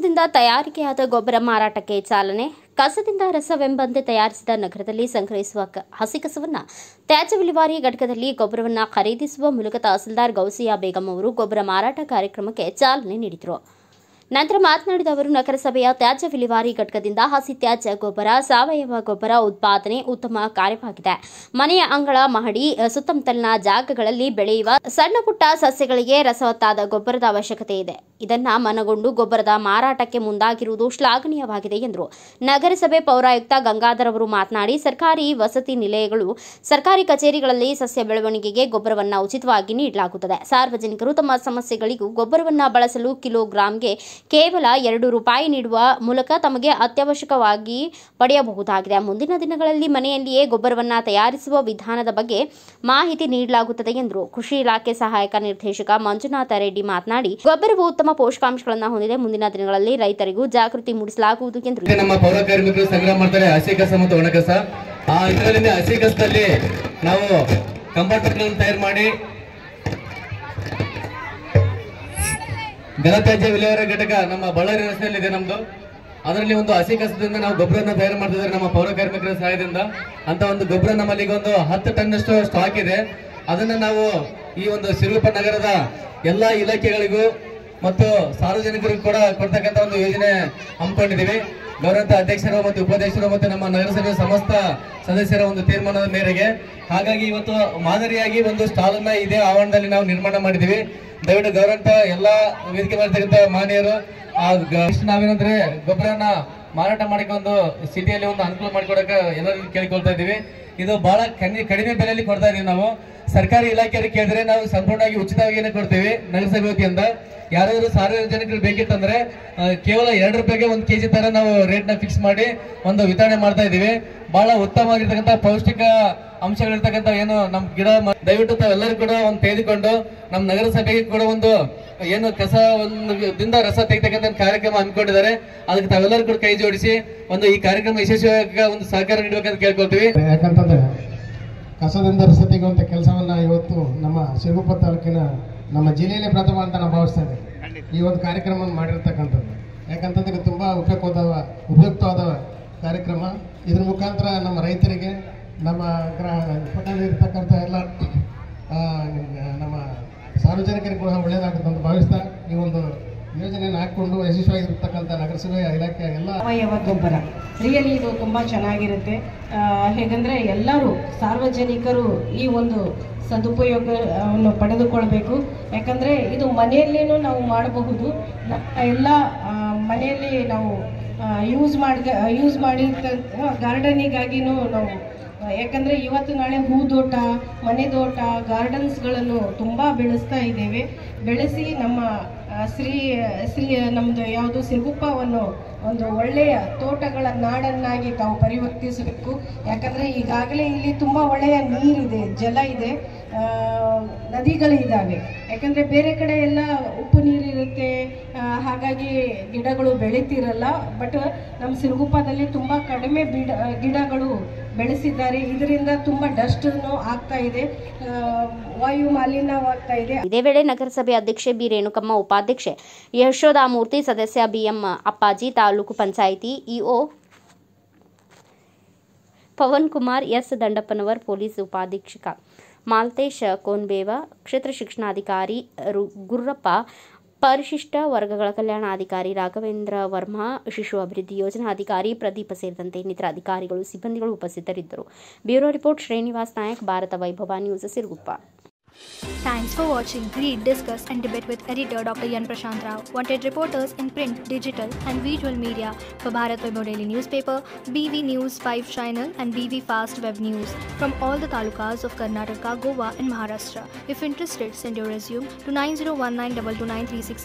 ಕಸದಿಂದ ತಯಾರಿಕೆಯಾದ ಗೊಬ್ಬರ ಮಾರಾಟಕ್ಕೆ ಚಾಲನೆ. ಕಸದಿಂದ ರಸವೆಂಬಂತೆ ತಯಾರಿಸಿದ ನಗರದಲ್ಲಿ ಸಂಗ್ರಹಿಸುವ ಹಸಿ ಕಸವನ್ನು ತ್ಯಾಜ್ಯ ವಿಲೇವಾರಿ ಘಟಕದಲ್ಲಿ ಗೊಬ್ಬರವನ್ನು ಖರೀದಿಸುವ ಮೂಲಕ ತಹಸೀಲ್ದಾರ್ ಗೌಸಿಯಾ ಬೇಗಂ ಅವರು ಗೊಬ್ಬರ ಮಾರಾಟ ಕಾರ್ಯಕ್ರಮಕ್ಕೆ ಚಾಲನೆ ನೀಡಿದರು. ನಂತರ ಮಾತನಾಡಿದ ಅವರು, ನಗರಸಭೆಯ ತ್ಯಾಜ್ಯ ವಿಲೇವಾರಿ ಘಟಕದಿಂದ ಹಸಿ ತ್ಯಾಜ್ಯ ಗೊಬ್ಬರ, ಸಾವಯವ ಗೊಬ್ಬರ ಉತ್ಪಾದನೆ ಉತ್ತಮ ಕಾರ್ಯವಾಗಿದೆ. ಮನೆಯ ಅಂಗಳ, ಮಹಡಿ, ಸುತ್ತಮುತ್ತಲಿನ ಜಾಗಗಳಲ್ಲಿ ಬೆಳೆಯುವ ಸಣ್ಣ ಪುಟ್ಟ ಸಸ್ಯಗಳಿಗೆ ರಸವತ್ತಾದ ಗೊಬ್ಬರದ ಅವಶ್ಯಕತೆ ಇದೆ. ಇದನ್ನು ಮನಗೊಂಡು ಗೊಬ್ಬರದ ಮಾರಾಟಕ್ಕೆ ಮುಂದಾಗಿರುವುದು ಶ್ಲಾಘನೀಯವಾಗಿದೆ ಎಂದರು. ನಗರಸಭೆ ಪೌರಾಯುಕ್ತ ಗಂಗಾಧರ್ ಅವರು ಮಾತನಾಡಿ, ಸರ್ಕಾರಿ ವಸತಿ ನಿಲಯಗಳು, ಸರ್ಕಾರಿ ಕಚೇರಿಗಳಲ್ಲಿ ಸಸ್ಯ ಬೆಳವಣಿಗೆಗೆ ಗೊಬ್ಬರವನ್ನು ಉಚಿತವಾಗಿ ನೀಡಲಾಗುತ್ತದೆ. ಸಾರ್ವಜನಿಕರು ತಮ್ಮ ಸಮಸ್ಯೆಗಳಿಗೂ ಗೊಬ್ಬರವನ್ನು ಬಳಸಲು ಕಿಲೋಗ್ರಾಂಗೆ ಕೇವಲ ₹2 ನೀಡುವ ಮೂಲಕ ತಮಗೆ ಅತ್ಯವಶ್ಯಕವಾಗಿ ಪಡೆಯಬಹುದಾಗಿದೆ. ಮುಂದಿನ ದಿನಗಳಲ್ಲಿ ಮನೆಯಲ್ಲಿಯೇ ಗೊಬ್ಬರವನ್ನು ತಯಾರಿಸುವ ವಿಧಾನದ ಬಗ್ಗೆ ಮಾಹಿತಿ ನೀಡಲಾಗುತ್ತದೆ ಎಂದರು. ಕೃಷಿ ಇಲಾಖೆ ಸಹಾಯಕ ನಿರ್ದೇಶಕ ಮಂಜುನಾಥ ರೆಡ್ಡಿ ಮಾತನಾಡಿ, ಗೊಬ್ಬರವು ಉತ್ತಮ ಪೋಷಕಾಂಶಗಳನ್ನು ಹೊಂದಿದೆ. ಮುಂದಿನ ದಿನಗಳಲ್ಲಿ ರೈತರಿಗೂ ಜಾಗೃತಿ ಮೂಡಿಸಲಾಗುವುದು ಎಂದರು. ನಮ್ಮ ಪೌರ ಕಾರ್ಮಿಕರು ಸಂಗ್ರಹ ಮಾಡ್ತಾರೆ ಹಸಿ ಕಸ ಮತ್ತು ಒಣ ಕಸ. ಆ ಇದರಲ್ಲಿ ಹಸಿ ಕಸದಲ್ಲಿ ನಾವು ಕಂಪಾರ್ಟ್ಮೆಂಟ್ ತಯಾರು ಮಾಡಿ ಘನತ್ಯಾಜ್ಯ ವಿಲೇವಾರಿ ಘಟಕ ನಮ್ಮ ಬಳ್ಳಾರಿ ರಸ್ತೆಯಲ್ಲಿ ಇದೆ ನಮ್ದು. ಅದರಲ್ಲಿ ಒಂದು ಹಸಿ ಕಸದಿಂದ ನಾವು ಗೊಬ್ಬರನ ತಯಾರು ಮಾಡ್ತಿದ್ದಾರೆ ನಮ್ಮ ಪೌರ ಕಾರ್ಮಿಕರ ಸಹಾಯದಿಂದ. ಅಂತ ಒಂದು ಗೊಬ್ಬರ ನಮ್ಮಲ್ಲಿ ಒಂದು 10 ಟನ್ನಷ್ಟು ಸ್ಟಾಕ್ ಇದೆ. ಅದನ್ನ ನಾವು ಈ ಒಂದು ಸಿರುಗುಪ್ಪ ನಗರದ ಎಲ್ಲಾ ಇಲಾಖೆಗಳಿಗೂ ಮತ್ತು ಸಾರ್ವಜನಿಕರಿಗೂ ಕೂಡ ಕೊಡ್ತಕ್ಕಂಥ ಒಂದು ಯೋಜನೆ ಹಮ್ಮಿಕೊಂಡಿದ್ದೀವಿ. ಗೌರವ ಅಧ್ಯಕ್ಷರು ಮತ್ತು ಉಪಾಧ್ಯಕ್ಷರು ಮತ್ತು ನಮ್ಮ ನಗರಸಭೆಯ ಸಮಸ್ತ ಸದಸ್ಯರ ಒಂದು ತೀರ್ಮಾನದ ಮೇರೆಗೆ ಹಾಗಾಗಿ ಇವತ್ತು ಮಾದರಿಯಾಗಿ ಒಂದು ಸ್ಟಾಲ್ ಅನ್ನ ಇದೇ ಆವರಣದಲ್ಲಿ ನಾವು ನಿರ್ಮಾಣ ಮಾಡಿದ್ದೀವಿ. ದಯವಿಟ್ಟು ಗೌರವ ಎಲ್ಲಾ ವೇದಿಕೆ ಮಾಡಿರ್ತಕ್ಕಂಥ ಮಾನ್ಯರು ನಾವೇನಂದ್ರೆ ಗೊಬ್ಬರನ ಮಾರಾಟ ಮಾಡಿಕೊಂಡು ಸಿಟಿಯಲ್ಲಿ ಒಂದು ಅನುಕೂಲ ಮಾಡಿಕೊಡಕ್ಕೆ ಎಲ್ಲರಿಗೂ ಕೇಳಿಕೊಳ್ತಾ ಇದ್ದೀವಿ. ಇದು ಬಹಳ ಕಡಿಮೆ ಬೆಲೆಯಲ್ಲಿ ಕೊಡ್ತಾ ಇದೀವಿ. ನಾವು ಸರ್ಕಾರಿ ಇಲಾಖೆಯವರು ಕೇಳಿದ್ರೆ ನಾವು ಸಂಪೂರ್ಣವಾಗಿ ಉಚಿತವಾಗಿ ಕೊಡ್ತೀವಿ ನಗರಸಭೆ ವತಿಯಿಂದ. ಯಾರಾದ್ರೂ ಸಾರ್ವಜನಿಕರು ಬೇಕಿತ್ತಂದ್ರೆ ಕೇವಲ ₹2 ಒಂದು ಕೆಜಿ ತರ ನಾವು ರೇಟ್ ನ ಫಿಕ್ಸ್ ಮಾಡಿ ಒಂದು ವಿತರಣೆ ಮಾಡ್ತಾ ಇದೀವಿ. ಬಹಳ ಉತ್ತಮವಾಗಿರ್ತಕ್ಕಂಥ ಪೌಷ್ಟಿಕ ಅಂಶಗಳಿರ್ತಕ್ಕಂಥ ಏನು ನಮ್ ಗಿಡ ದಯವಿಟ್ಟು ತಾವೆಲ್ಲರೂ ಕೂಡ ಒಂದು ತೆಗೆದುಕೊಂಡು ನಮ್ಮ ನಗರಸಭೆಗೆ ಕೂಡ ಒಂದು ಏನು ಕಸ ದಿಂದ ರಸ ತೆಗೆತಕ್ಕಂಥ ಕಾರ್ಯಕ್ರಮ ಹಮ್ಮಿಕೊಂಡಿದ್ದಾರೆ. ಅದಕ್ಕೆ ತಾವೆಲ್ಲರೂ ಕೂಡ ಕೈ ಜೋಡಿಸಿ ಒಂದು ಈ ಕಾರ್ಯಕ್ರಮ ಯಶಸ್ವಿಯಾಗಿ ಒಂದು ಸಹಕಾರ ನೀಡಬೇಕಂತ ಕೇಳ್ಕೊಳ್ತೀವಿ. ಯಾಕಂತಂದ್ರೆ ಕಸದಿಂದ ರಸ ತೆಗೆಯುವಂತ ಕೆಲಸವನ್ನ ಇವತ್ತು ನಮ್ಮ ಸಿರುಗುಪ್ಪ ತಾಲೂಕಿನ ನಮ್ಮ ಜಿಲ್ಲೆಯಲ್ಲೇ ಪ್ರಥಮ ಅಂತ ನಾನು ಭಾವಿಸ್ತಾ ಇದ್ದೇನೆ. ಈ ಒಂದು ಕಾರ್ಯಕ್ರಮ ಮಾಡಿರ್ತಕ್ಕಂಥದ್ದು ಯಾಕಂತಂದ್ರೆ ತುಂಬಾ ಉಪಯುಕ್ತವಾದ ಕಾರ್ಯಕ್ರಮ. ಇದ್ರ ಮುಖಾಂತರ ನಮ್ಮ ರೈತರಿಗೆ, ನಮ್ಮ ಇರ್ತಕ್ಕಂಥ ಎಲ್ಲ ನಮ್ಮ ಸಾರ್ವಜನಿಕರಿಗೆ ಕೂಡ ಒಳ್ಳೆಯದಾಗುತ್ತೆ ಅಂತ ಭಾವಿಸ್ತಾ ಈ ಒಂದು ಯೋಜನೆಯನ್ನು ಹಾಕಿಕೊಂಡು ಯಶಸ್ವಿಯಾಗಿರ್ತಕ್ಕಂಥ ನಗರಸಭೆ ಇಲಾಖೆ ಎಲ್ಲ ಸಾವಯವ ಗೊಬ್ಬರ ರಿಯಲಿ ಇದು ತುಂಬ ಚೆನ್ನಾಗಿರುತ್ತೆ. ಹೇಗೆಂದರೆ ಎಲ್ಲರೂ ಸಾರ್ವಜನಿಕರು ಈ ಒಂದು ಸದುಪಯೋಗವನ್ನು ಪಡೆದುಕೊಳ್ಬೇಕು. ಯಾಕಂದರೆ ಇದು ಮನೆಯಲ್ಲೇನೂ ನಾವು ಮಾಡಬಹುದು. ಎಲ್ಲ ಮನೆಯಲ್ಲಿ ನಾವು ಯೂಸ್ ಮಾಡಿ ಗಾರ್ಡನಿಗಾಗಿನೂ ನಾವು, ಯಾಕಂದರೆ ಇವತ್ತು ನಾಳೆ ಹೂದೋಟ, ಮನೆದೋಟ, ಗಾರ್ಡನ್ಸ್ಗಳನ್ನು ತುಂಬ ಬೆಳೆಸ್ತಾ ಇದ್ದೇವೆ. ಬೆಳೆಸಿ ನಮ್ಮ ನಮ್ಮದು ಯಾವುದು ಸಿರುಗುಪ್ಪವನ್ನು ಒಂದು ಒಳ್ಳೆಯ ತೋಟಗಳ ನಾಡನ್ನಾಗಿ ತಾವು ಪರಿವರ್ತಿಸಬೇಕು. ಯಾಕಂದರೆ ಈಗಾಗಲೇ ಇಲ್ಲಿ ತುಂಬ ಒಳ್ಳೆಯ ನೀರಿದೆ, ಜಲ ಇದೆ, ನದಿಗಳಿದ್ದಾವೆ. ಯಾಕಂದರೆ ಬೇರೆ ಕಡೆ ಎಲ್ಲ ಉಪ್ಪು ನೀರಿರುತ್ತೆ, ಹಾಗಾಗಿ ಗಿಡಗಳು ಬೆಳೀತಿರಲ್ಲ. ಬಟ್ ನಮ್ಮ ಸಿರುಗುಪ್ಪದಲ್ಲಿ ತುಂಬ ಕಡಿಮೆ ಗಿಡಗಳು ಬೆಳೆಸಿದ್ದಾರೆ. ಇದರಿಂದ ತುಂಬ ಡಸ್ಟನ್ನು ಆಗ್ತಾ ಇದೆ, ವಾಯು ಮಾಲಿನ್ಯವಾಗ್ತಾ ಇದೆ. ಇದೇ ವೇಳೆ ನಗರಸಭೆ ಅಧ್ಯಕ್ಷೆ ಬಿ ರೇಣುಕಮ್ಮ, ಉಪಾಧ್ಯಕ್ಷೆ ಯಶೋಧಾಮೂರ್ತಿ, ಸದಸ್ಯ BM Appaji, taluk panchayat EO Pavan Kumar, S Dandappanavar, police ಉಪಾಧೀಕ್ಷಕ ಮಾಲ್ತೇಶ್ ಕೋನ್ಬೇವ, ಕ್ಷೇತ್ರ ಶಿಕ್ಷಣಾಧಿಕಾರಿ ಗುರ್ರಪ್ಪ, ಪರಿಶಿಷ್ಟ ವರ್ಗಗಳ ಕಲ್ಯಾಣಾಧಿಕಾರಿ ರಾಘವೇಂದ್ರ ವರ್ಮಾ, ಶಿಶು ಅಭಿವೃದ್ಧಿ ಯೋಜನಾಧಿಕಾರಿ ಪ್ರದೀಪ ಸೇರಿದಂತೆ ಇನ್ನಿತರ ಅಧಿಕಾರಿಗಳು, ಸಿಬ್ಬಂದಿಗಳು ಉಪಸ್ಥಿತರಿದ್ದರು. ಬ್ಯೂರೋ ರಿಪೋರ್ಟ್ ಶ್ರೀನಿವಾಸ್ ನಾಯಕ್, ಭಾರತ ವೈಭವ news, Siruguppa. Thanks for watching. Read, discuss and debate with editor Dr. Yan Prashant Rao. Wanted reporters in print, digital and visual media for Bharat Vaibhav Daily Newspaper, BV News 5 Channel and BV Fast Web News from all the talukas of Karnataka, Goa and Maharashtra. If interested, send your resume to 9019229369.